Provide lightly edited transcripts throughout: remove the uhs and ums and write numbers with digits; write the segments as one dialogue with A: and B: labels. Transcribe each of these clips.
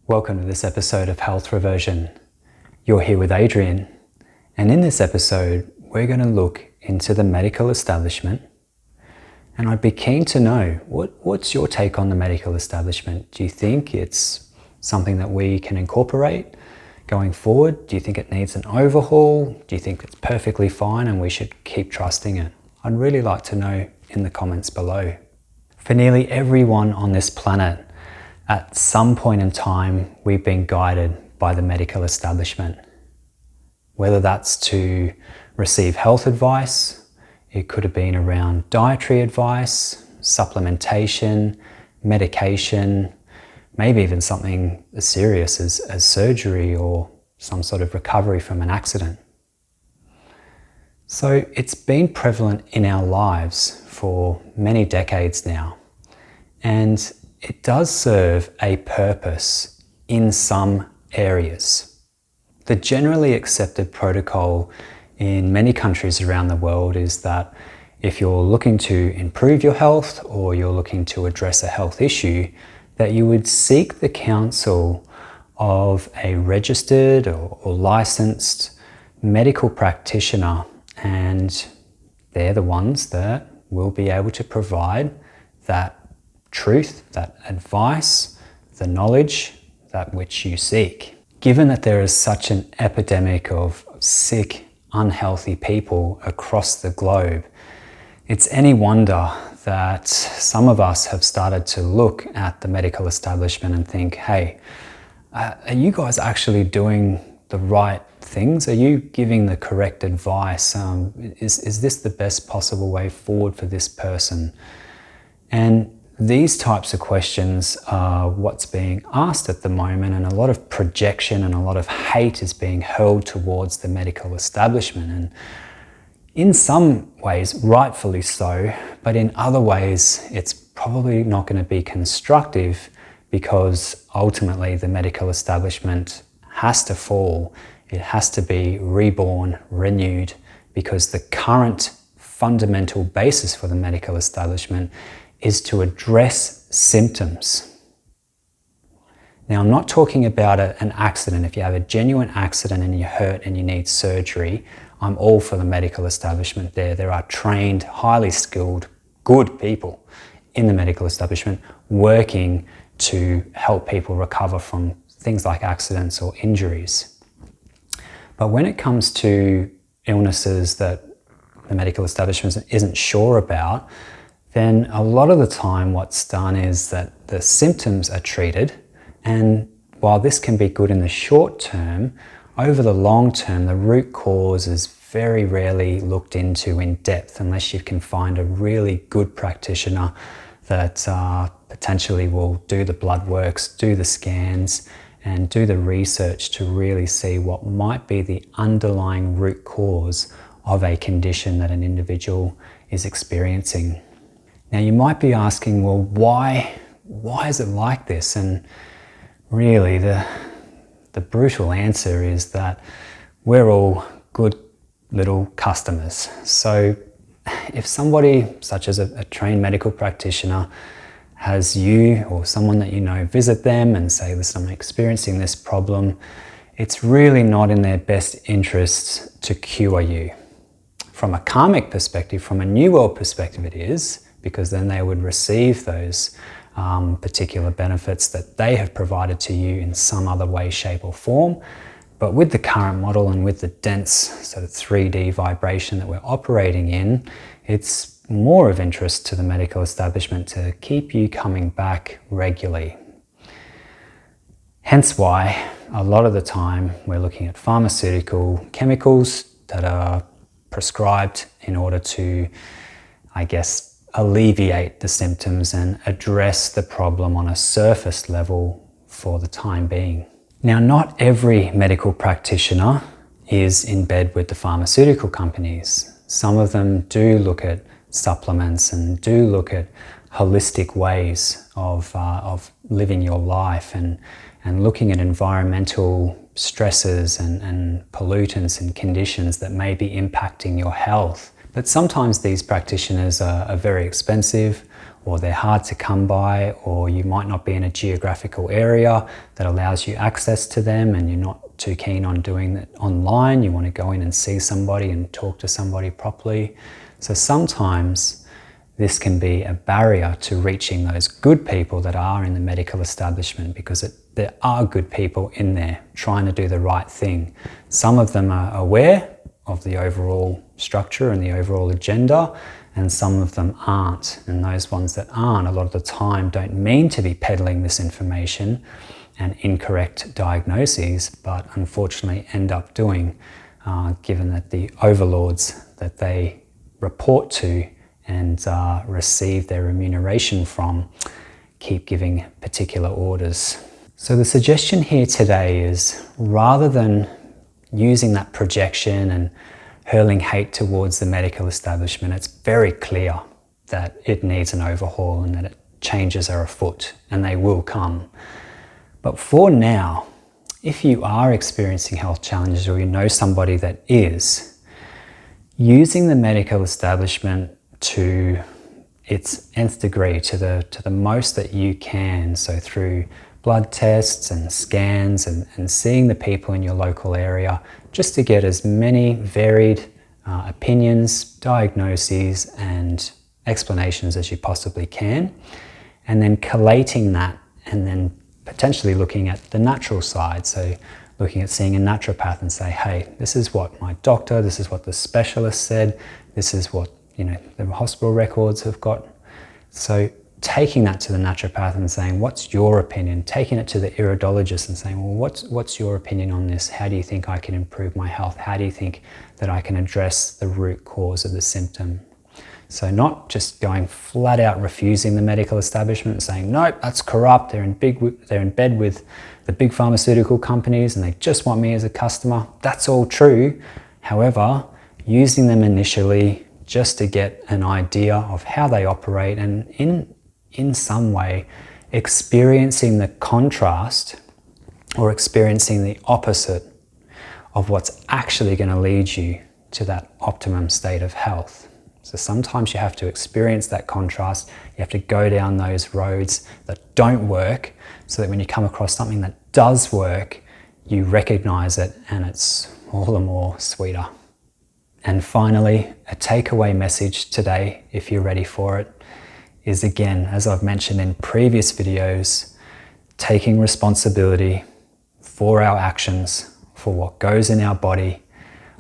A: Welcome to this episode of Health Reversion. You're here with Adrian, and in this episode we're going to look into the medical establishment, and I'd be keen to know what's your take on the medical establishment. Do you think it's something that we can incorporate going forward? Do you think it needs an overhaul? Do you think it's perfectly fine and we should keep trusting it? I'd really like to know in the comments below. For nearly everyone on this planet, at some point in time, we've been guided by the medical establishment. Whether that's to receive health advice, it could have been around dietary advice, supplementation, medication, maybe even something as serious as surgery or some sort of recovery from an accident. So it's been prevalent in our lives for many decades now, and it does serve a purpose in some areas. The generally accepted protocol in many countries around the world is that if you're looking to improve your health or you're looking to address a health issue, that you would seek the counsel of a registered or licensed medical practitioner, and they're the ones that will be able to provide that truth, that advice, the knowledge, that which you seek. Given that there is such an epidemic of sick, unhealthy people across the globe, it's any wonder that some of us have started to look at the medical establishment and think, hey, are you guys actually doing the right things? Are you giving the correct advice? Is this the best possible way forward for this person? And these types of questions are what's being asked at the moment, and a lot of projection and a lot of hate is being hurled towards the medical establishment. And in some ways, rightfully so, but in other ways, it's probably not going to be constructive, because ultimately the medical establishment has to fall. It has to be reborn, renewed, because the current fundamental basis for the medical establishment is to address symptoms. Now, I'm not talking about an accident. If you have a genuine accident and you're hurt and you need surgery, I'm all for the medical establishment there. There are trained, highly skilled, good people in the medical establishment working to help people recover from things like accidents or injuries. But when it comes to illnesses that the medical establishment isn't sure about, then a lot of the time what's done is that the symptoms are treated, and while this can be good in the short term, over the long term the root cause is very rarely looked into in depth unless you can find a really good practitioner that potentially will do the blood works, do the scans, and do the research to really see what might be the underlying root cause of a condition that an individual is experiencing. Now, you might be asking, well, why is it like this? And really the brutal answer is that we're all good little customers. So if somebody such as a trained medical practitioner has you or someone that you know visit them and say, listen, I'm experiencing this problem, it's really not in their best interests to cure you. From a karmic perspective, from a new world perspective, it is, because then they would receive those particular benefits that they have provided to you in some other way, shape or form. But with the current model and with the dense sort of 3D vibration that we're operating in, it's more of interest to the medical establishment to keep you coming back regularly. Hence why a lot of the time we're looking at pharmaceutical chemicals that are prescribed in order to, I guess, alleviate the symptoms and address the problem on a surface level for the time being. Now, not every medical practitioner is in bed with the pharmaceutical companies. Some of them do look at supplements and do look at holistic ways of living your life and looking at environmental stresses and pollutants and conditions that may be impacting your health. But sometimes these practitioners are very expensive, or they're hard to come by, or you might not be in a geographical area that allows you access to them and you're not too keen on doing it online. You want to go in and see somebody and talk to somebody properly. So sometimes this can be a barrier to reaching those good people that are in the medical establishment, because there are good people in there trying to do the right thing. Some of them are aware of the overall structure and the overall agenda, and some of them aren't. And those ones that aren't, a lot of the time, don't mean to be peddling this information and incorrect diagnoses, but unfortunately end up doing, given that the overlords that they report to and receive their remuneration from keep giving particular orders. So the suggestion here today is, rather than using that projection and hurling hate towards the medical establishment, it's very clear that it needs an overhaul and that changes are afoot, and they will come. But for now, if you are experiencing health challenges or you know somebody that is, using the medical establishment to its nth degree, to the most that you can, so through blood tests and scans and seeing the people in your local area, just to get as many varied opinions, diagnoses and explanations as you possibly can, and then collating that and then potentially looking at the natural side. So looking at seeing a naturopath and say, hey, this is what my doctor, this is what the specialist said, this is what the hospital records have got. So taking that to the naturopath and saying, what's your opinion? Taking it to the iridologist and saying, well, what's your opinion on this? How do you think I can improve my health? How do you think that I can address the root cause of the symptom? So not just going flat out refusing the medical establishment and saying, nope, that's corrupt. They're in bed with the big pharmaceutical companies and they just want me as a customer. That's all true. However, using them initially just to get an idea of how they operate, and in some way experiencing the contrast or experiencing the opposite of what's actually going to lead you to that optimum state of health. So sometimes you have to experience that contrast. You have to go down those roads that don't work, so that when you come across something that does work, you recognize it and it's all the more sweeter. And finally, a takeaway message today, if you're ready for it, is again, as I've mentioned in previous videos, taking responsibility for our actions, for what goes in our body,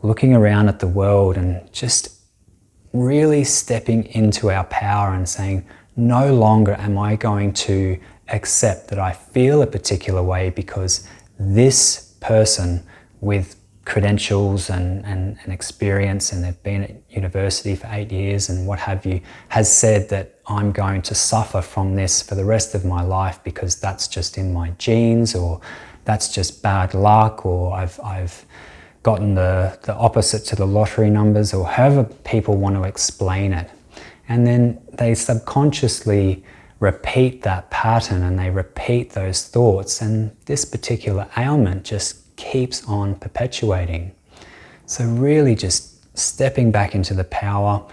A: looking around at the world and just really stepping into our power and saying, no longer am I going to accept that I feel a particular way because this person with credentials and experience, and they've been at university for 8 years and what have you, has said that I'm going to suffer from this for the rest of my life because that's just in my genes, or that's just bad luck, or I've gotten the opposite to the lottery numbers, or however people want to explain it. And then they subconsciously repeat that pattern and they repeat those thoughts, and this particular ailment just keeps on perpetuating. So really just stepping back into the power,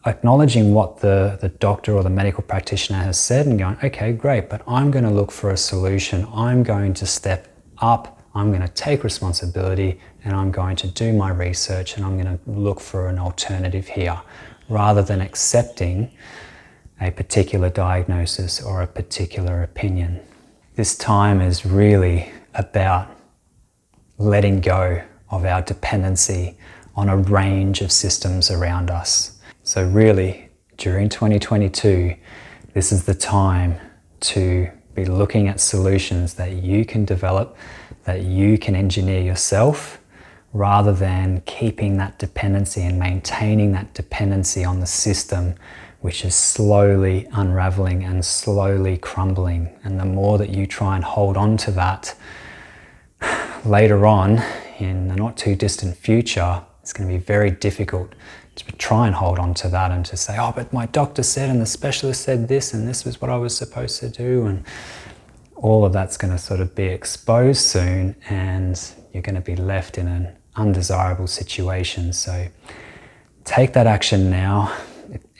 A: acknowledging what the doctor or the medical practitioner has said and going, okay, great, but I'm going to look for a solution. I'm going to step up. I'm going to take responsibility and I'm going to do my research and I'm going to look for an alternative here, rather than accepting a particular diagnosis or a particular opinion. This time is really about letting go of our dependency on a range of systems around us. So really, during 2022, this is the time to be looking at solutions that you can develop, that you can engineer yourself, rather than keeping that dependency and maintaining that dependency on the system, which is slowly unraveling and slowly crumbling. And the more that you try and hold on to that, later on, in the not too distant future, it's going to be very difficult to try and hold on to that and to say, oh, but my doctor said and the specialist said this and this was what I was supposed to do, and all of that's going to sort of be exposed soon and you're going to be left in an undesirable situation. So take that action now.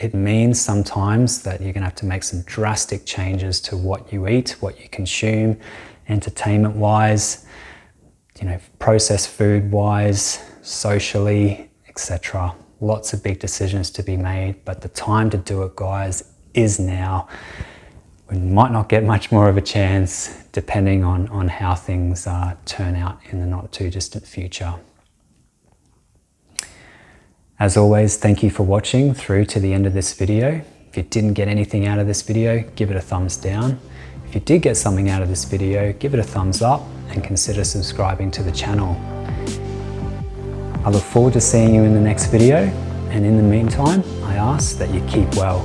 A: It means sometimes that you're going to have to make some drastic changes to what you eat, what you consume, entertainment-wise, processed food-wise, socially, etc. Lots of big decisions to be made, but the time to do it, guys, is now. We might not get much more of a chance depending on how things turn out in the not too distant future. As always, thank you for watching through to the end of this video. If you didn't get anything out of this video, give it a thumbs down. If you did get something out of this video, give it a thumbs up and consider subscribing to the channel. I look forward to seeing you in the next video, and in the meantime, I ask that you keep well.